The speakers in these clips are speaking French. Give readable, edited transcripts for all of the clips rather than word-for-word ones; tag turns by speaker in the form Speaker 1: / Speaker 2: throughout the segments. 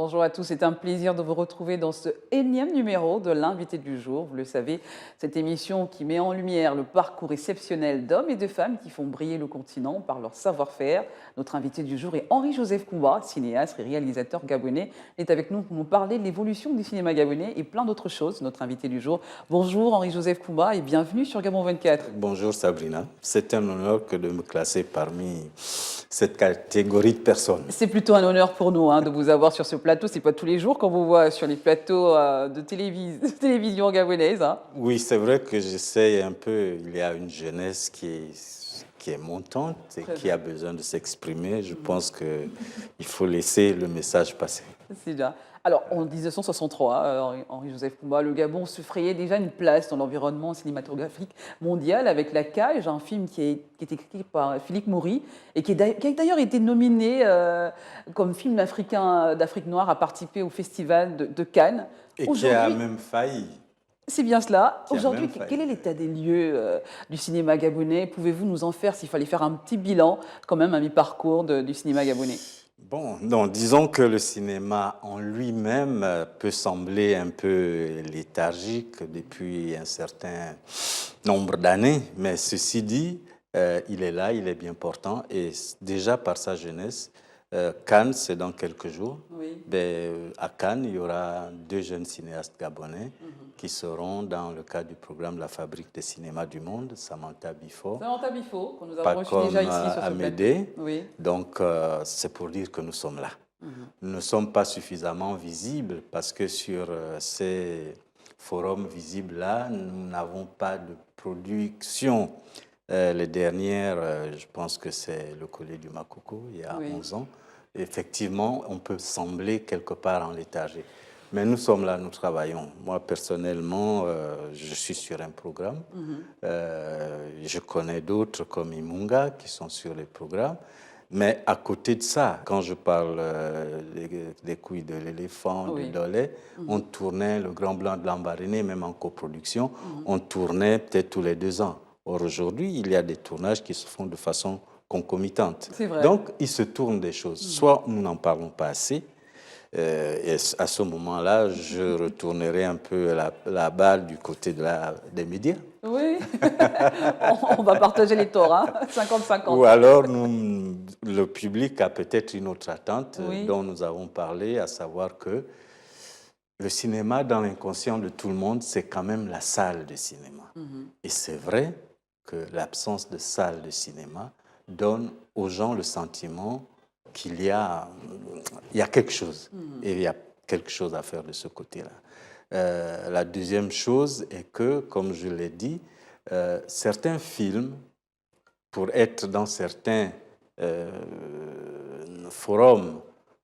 Speaker 1: Bonjour à tous, c'est un plaisir de vous retrouver dans ce énième numéro de l'invité du jour. Vous le savez, cette émission qui met en lumière le parcours exceptionnel d'hommes et de femmes qui font briller le continent par leur savoir-faire. Notre invité du jour est Henri-Joseph Koumba, cinéaste et réalisateur gabonais. Il est avec nous pour nous parler de l'évolution du cinéma gabonais et plein d'autres choses, notre invité du jour. Bonjour Henri-Joseph Koumba et bienvenue sur Gabon 24.
Speaker 2: Bonjour Sabrina, c'est un honneur que de me classer parmi cette catégorie de personnes.
Speaker 1: C'est plutôt un honneur pour nous de vous avoir sur ce plateau. C'est pas tous les jours qu'on vous voit sur les plateaux de télévision gabonaise.
Speaker 2: Oui, c'est vrai que j'essaye un peu, il y a une jeunesse qui est montante et qui a besoin de s'exprimer. Je pense qu'il faut laisser le message passer.
Speaker 1: C'est bien. Alors, en 1963, Henri-Joseph Koumba, le Gabon se frayait déjà une place dans l'environnement cinématographique mondial avec La Cage, un film qui est écrit par Philippe Maury et qui a d'ailleurs été nominé comme film d'Afrique noire à participer au festival de Cannes.
Speaker 2: Et qui a même failli.
Speaker 1: C'est bien cela. Aujourd'hui, quel est l'état des lieux du cinéma gabonais? Pouvez-vous nous en faire, s'il fallait faire un petit bilan, quand même, à mi-parcours du cinéma gabonais?
Speaker 2: Bon, non, disons que le cinéma en lui-même peut sembler un peu léthargique depuis un certain nombre d'années, mais ceci dit, il est là, il est bien portant et déjà par sa jeunesse, Cannes, c'est dans quelques jours.
Speaker 1: Oui.
Speaker 2: À Cannes, il y aura 2 jeunes cinéastes gabonais qui seront dans le cadre du programme de la Fabrique de cinéma du monde, Samantha Bifo.
Speaker 1: Samantha Bifo, qu'on nous avons reçu déjà ici sur ce
Speaker 2: Amédée.
Speaker 1: Oui.
Speaker 2: Donc, c'est pour dire que nous sommes là. Nous ne sommes pas suffisamment visibles parce que sur ces forums visibles-là, nous n'avons pas de production. Les dernières, je pense que c'est le collier du Makoko, il y a 11 ans. Effectivement, on peut sembler quelque part en léthargie. Mais nous sommes là, nous travaillons. Moi, personnellement, je suis sur un programme. Je connais d'autres comme Imunga qui sont sur les programmes. Mais à côté de ça, quand je parle des couilles de l'éléphant, du dolé, on tournait le Grand Blanc de Lambaréné, même en coproduction, on tournait peut-être tous les 2 ans. Or, aujourd'hui, il y a des tournages qui se font de façon concomitante.
Speaker 1: C'est vrai.
Speaker 2: Donc, il se tourne des choses. Soit nous n'en parlons pas assez, et à ce moment-là, je retournerai un peu la balle du côté des médias.
Speaker 1: Oui, on va partager les torts, 50-50.
Speaker 2: Ou alors, le public a peut-être une autre attente dont nous avons parlé, à savoir que le cinéma, dans l'inconscient de tout le monde, c'est quand même la salle de cinéma. Et c'est vrai que l'absence de salle de cinéma donne aux gens le sentiment qu'il y a quelque chose. Et il y a quelque chose à faire de ce côté-là. La deuxième chose est que, comme je l'ai dit, certains films, pour être dans certains forums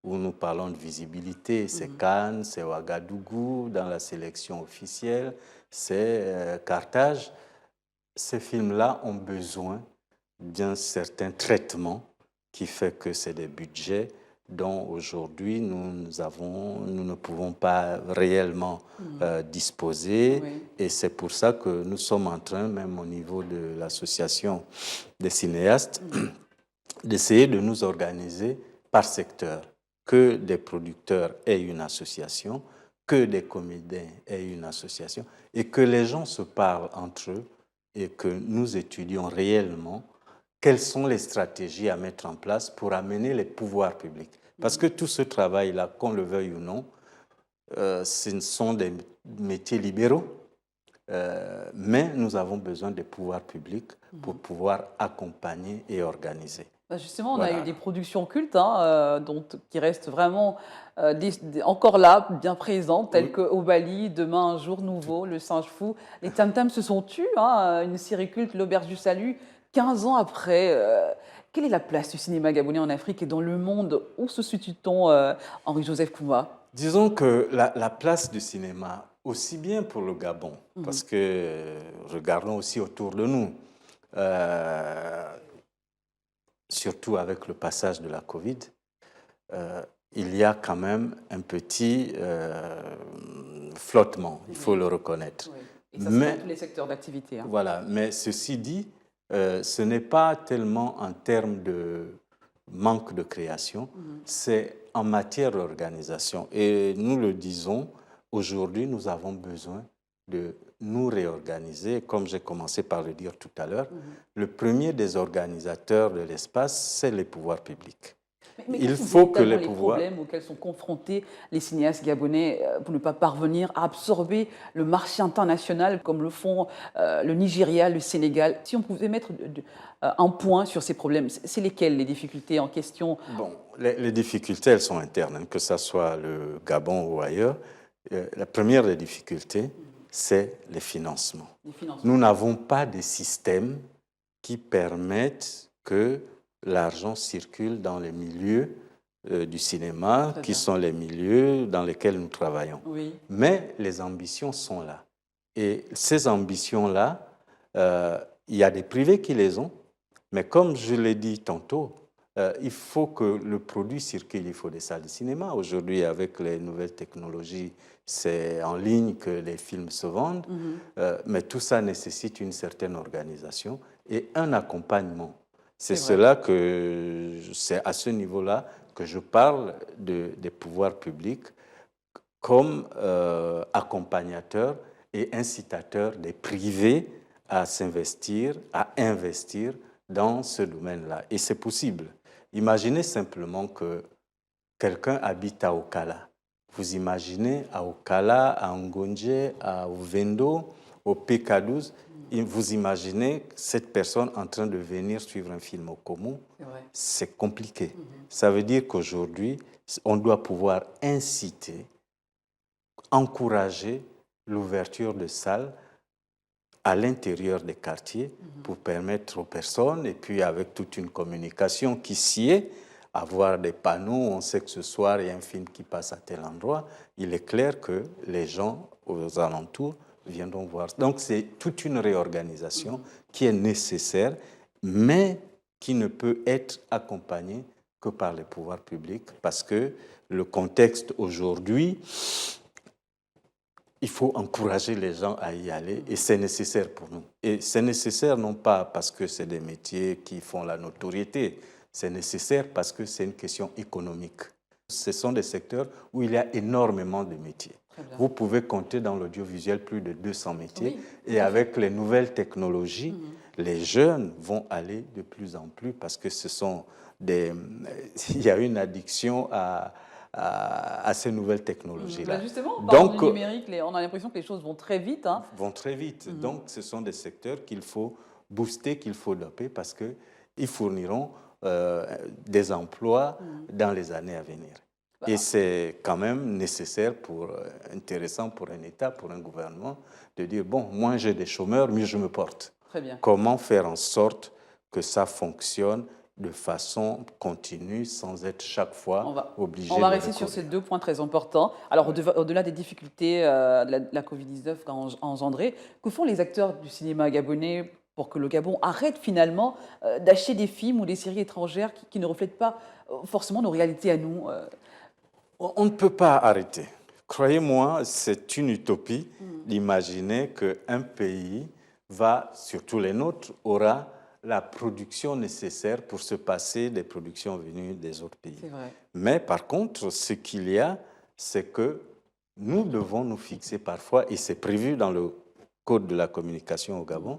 Speaker 2: où nous parlons de visibilité, c'est Cannes, c'est Ouagadougou, dans la sélection officielle, c'est Carthage. Ces films-là ont besoin d'un certain traitement qui fait que c'est des budgets dont aujourd'hui nous ne pouvons pas réellement disposer. Et c'est pour ça que nous sommes en train, même au niveau de l'association des cinéastes, d'essayer de nous organiser par secteur, que des producteurs aient une association, que des comédiens aient une association, et que les gens se parlent entre eux et que nous étudions réellement quelles sont les stratégies à mettre en place pour amener les pouvoirs publics. Parce que tout ce travail-là, qu'on le veuille ou non, ce sont des métiers libéraux, mais nous avons besoin des pouvoirs publics pour pouvoir accompagner et organiser.
Speaker 1: Justement, on a eu des productions cultes qui restent vraiment encore là, bien présentes, telles que Obali, Demain un jour nouveau, Le singe fou. Les Tam Tams se sont tus, une série culte, L'Auberge du Salut, 15 ans après. Quelle est la place du cinéma gabonais en Afrique et dans le monde? Où se situe-t-on, Henri-Joseph Koumba?
Speaker 2: Disons que la place du cinéma, aussi bien pour le Gabon, parce que regardons aussi autour de nous, surtout avec le passage de la Covid, il y a quand même un petit flottement, il faut le reconnaître.
Speaker 1: Oui. Et ça, c'est dans tous les secteurs d'activité.
Speaker 2: Voilà, mais ceci dit, ce n'est pas tellement en termes de manque de création, c'est en matière d'organisation. Et nous le disons, aujourd'hui, nous avons besoin de nous réorganiser. Comme j'ai commencé par le dire tout à l'heure, le premier des organisateurs de l'espace, c'est les pouvoirs publics.
Speaker 1: Mais
Speaker 2: Il
Speaker 1: quels sont
Speaker 2: faut que
Speaker 1: véritablement
Speaker 2: les
Speaker 1: les
Speaker 2: pouvoirs...
Speaker 1: problèmes auxquels sont confrontés les cinéastes gabonais pour ne pas parvenir à absorber le marché international comme le font le Nigeria, le Sénégal? Si on pouvait mettre un point sur ces problèmes, c'est lesquelles les difficultés en question?
Speaker 2: Bon, les difficultés, elles sont internes, hein, que ce soit le Gabon ou ailleurs. La première des difficultés, c'est les financements.
Speaker 1: Les financements.
Speaker 2: Nous n'avons pas de système qui permettent que l'argent circule dans les milieux du cinéma, qui sont les milieux dans lesquels nous travaillons.
Speaker 1: Oui.
Speaker 2: Mais les ambitions sont là. Et ces ambitions-là, il y a des privés qui les ont, mais comme je l'ai dit tantôt, il faut que le produit circule, il faut des salles de cinéma. Aujourd'hui, avec les nouvelles technologies, c'est en ligne que les films se vendent, mais tout ça nécessite une certaine organisation et un accompagnement. C'est à ce niveau-là que je parle des pouvoirs publics comme accompagnateurs et incitateurs des privés à s'investir, à investir dans ce domaine-là. Et c'est possible. Imaginez simplement que quelqu'un habite à Okala. Vous imaginez à Okala, à Ngonje, à Ovendo, au PK12, vous imaginez cette personne en train de venir suivre un film au Comou. C'est compliqué. Ça veut dire qu'aujourd'hui, on doit pouvoir inciter, encourager l'ouverture de salles à l'intérieur des quartiers pour permettre aux personnes, et puis avec toute une communication qui s'y est, avoir des panneaux, on sait que ce soir il y a un film qui passe à tel endroit, il est clair que les gens aux alentours viendront voir. Donc c'est toute une réorganisation qui est nécessaire, mais qui ne peut être accompagnée que par les pouvoirs publics, parce que le contexte aujourd'hui, il faut encourager les gens à y aller et c'est nécessaire pour nous. Et c'est nécessaire non pas parce que c'est des métiers qui font la notoriété, c'est nécessaire parce que c'est une question économique. Ce sont des secteurs où il y a énormément de métiers. Vous pouvez compter dans l'audiovisuel plus de 200 métiers et avec les nouvelles technologies, les jeunes vont aller de plus en plus parce que ce sont il y a une addiction à ces nouvelles technologies-là.
Speaker 1: Justement, en parlant du numérique, on a l'impression que les choses vont très vite.
Speaker 2: Vont très vite. Donc, ce sont des secteurs qu'il faut booster, qu'il faut doper parce qu'ils fourniront des emplois dans les années à venir. Et c'est quand même nécessaire, intéressant pour un État, pour un gouvernement, de dire, bon, moins j'ai des chômeurs, mieux je me porte.
Speaker 1: Très bien.
Speaker 2: Comment faire en sorte que ça fonctionne de façon continue, sans être chaque fois obligé de...
Speaker 1: On va rester sur ces deux points très importants. Alors, au-delà des difficultés de la Covid-19 qu'a engendré, que font les acteurs du cinéma gabonais pour que le Gabon arrête finalement d'acheter des films ou des séries étrangères qui ne reflètent pas forcément nos réalités à nous?
Speaker 2: On ne peut pas arrêter. Croyez-moi, c'est une utopie d'imaginer qu'un pays surtout les nôtres, aura la production nécessaire pour se passer des productions venues des autres pays. Mais par contre, ce qu'il y a, c'est que nous devons nous fixer parfois, et c'est prévu dans le Code de la communication au Gabon,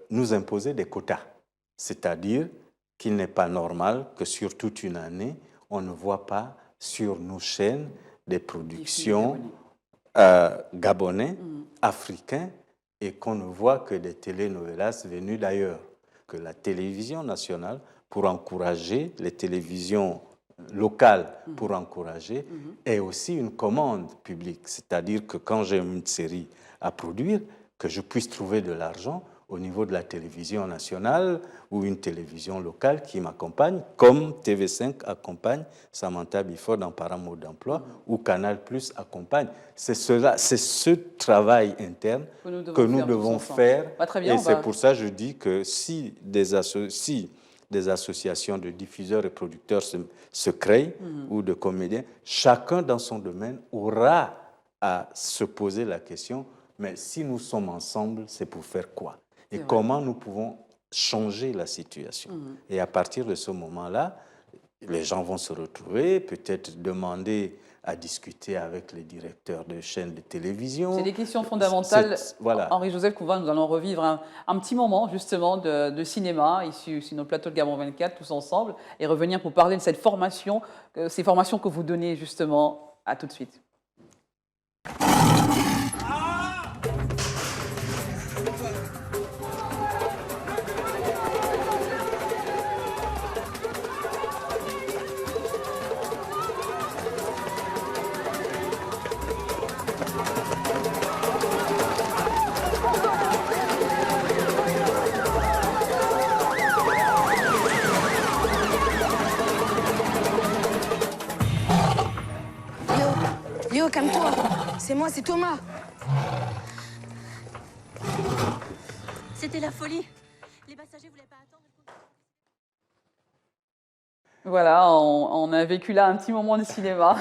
Speaker 2: nous imposer des quotas. C'est-à-dire qu'il n'est pas normal que sur toute une année, on ne voit pas sur nos chaînes des productions gabonais, africains, et qu'on ne voit que des telenovelas venues d'ailleurs. Que la télévision nationale, pour encourager les télévisions locales, pour encourager, est aussi une commande publique. C'est-à-dire que quand j'ai une série à produire, que je puisse trouver de l'argent au niveau de la télévision nationale ou une télévision locale qui m'accompagne, comme TV5 accompagne Samantha Biford dans Paramode d'emploi ou Canal Plus accompagne. C'est ce travail interne que nous devons faire. Et c'est pour ça que je dis que si des associations de diffuseurs et producteurs se créent ou de comédiens, chacun dans son domaine aura à se poser la question, mais si nous sommes ensemble, c'est pour faire quoi? Et comment nous pouvons changer la situation? Et à partir de ce moment-là, les gens vont se retrouver, peut-être demander à discuter avec les directeurs de chaînes de télévision.
Speaker 1: C'est des questions fondamentales.
Speaker 2: Voilà.
Speaker 1: Henri-Joseph Kouva, nous allons revivre un petit moment justement de cinéma, ici sur notre plateau de Gabon 24, tous ensemble, et revenir pour parler de cette formation, ces formations que vous donnez justement. À tout de suite.
Speaker 3: Léo, calme-toi. C'est moi, c'est Thomas.
Speaker 4: C'était la folie. Les passagers voulaient pas attendre.
Speaker 1: Voilà, on a vécu là un petit moment de cinéma,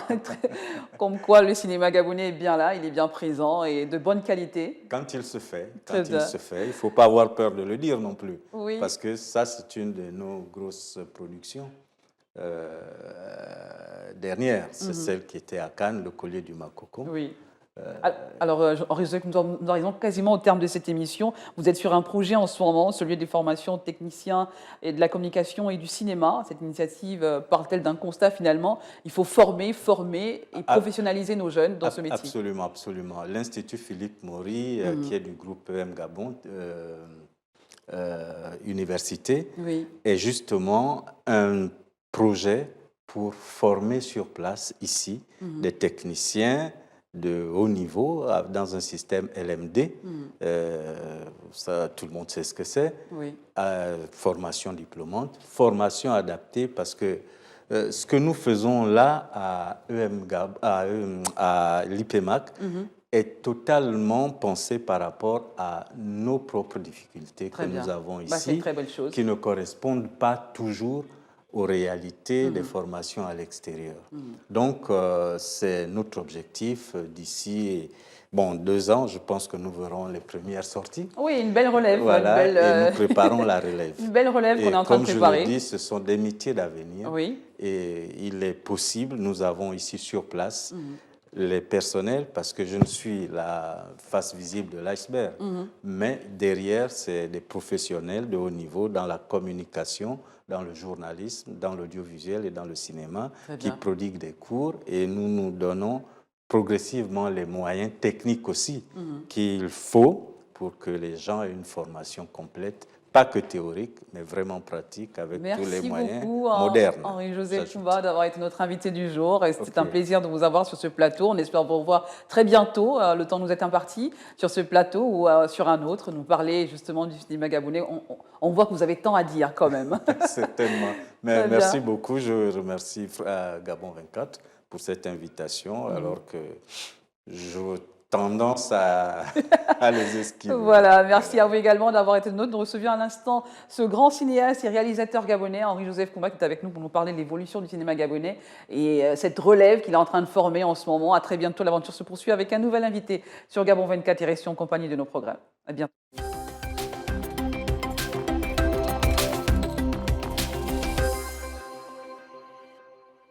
Speaker 1: comme quoi le cinéma gabonais est bien là, il est bien présent et de bonne qualité.
Speaker 2: Quand il se fait, il ne faut pas avoir peur de le dire non plus.
Speaker 1: Oui.
Speaker 2: Parce que ça, c'est une de nos grosses productions. Dernière, c'est celle qui était à Cannes, Le Collier du Makoko.
Speaker 1: Oui. Alors, Henri-Joseph, nous arrivons quasiment au terme de cette émission. Vous êtes sur un projet en ce moment, celui des formations techniciens et de la communication et du cinéma. Cette initiative parle-t-elle d'un constat finalement? Il faut former et professionnaliser nos jeunes dans ce métier.
Speaker 2: Absolument, absolument. L'Institut Philippe Maury, qui est du groupe EM Gabon, Université,
Speaker 1: oui,
Speaker 2: est justement un projet pour former sur place ici des techniciens de haut niveau dans un système LMD. Ça, tout le monde sait ce que c'est.
Speaker 1: Oui.
Speaker 2: Formation diplômante, formation adaptée parce que ce que nous faisons là à l'IPEMAC est totalement pensé par rapport à nos propres difficultés que nous avons ici,
Speaker 1: c'est une très belle chose,
Speaker 2: qui ne correspondent pas toujours aux réalités des formations à l'extérieur. Donc, c'est notre objectif d'ici 2 ans. Je pense que nous verrons les premières sorties.
Speaker 1: Oui, une belle relève.
Speaker 2: Voilà, et nous préparons la relève.
Speaker 1: Une belle relève qu'on est en train de préparer.
Speaker 2: Comme je le dis, ce sont des métiers d'avenir.
Speaker 1: Oui.
Speaker 2: Et il est possible, nous avons ici sur place les personnels, parce que je ne suis la face visible de l'iceberg, mais derrière, c'est des professionnels de haut niveau dans la communication, dans le journalisme, dans l'audiovisuel et dans le cinéma, qui prodiguent des cours, et nous nous donnons progressivement les moyens techniques aussi qu'il faut pour que les gens aient une formation complète, pas que théorique, mais vraiment pratique, avec tous les moyens modernes.
Speaker 1: Merci beaucoup, Henri-Joseph Kouva, d'avoir été notre invité du jour. C'est un plaisir de vous avoir sur ce plateau. On espère vous revoir très bientôt. Le temps nous est imparti sur ce plateau ou sur un autre. Nous parler justement du cinéma gabonais. On voit que vous avez tant à dire quand même.
Speaker 2: Certainement. Mais merci beaucoup. Je remercie Gabon 24 pour cette invitation, alors que je tendance à les esquiver.
Speaker 1: Voilà, merci à vous également d'avoir été nôtre. Nous recevions à l'instant ce grand cinéaste et réalisateur gabonais, Henri-Joseph Kouva, qui est avec nous pour nous parler de l'évolution du cinéma gabonais et cette relève qu'il est en train de former en ce moment. À très bientôt, l'aventure se poursuit avec un nouvel invité sur Gabon 24 et restez en compagnie de nos programmes. À bientôt.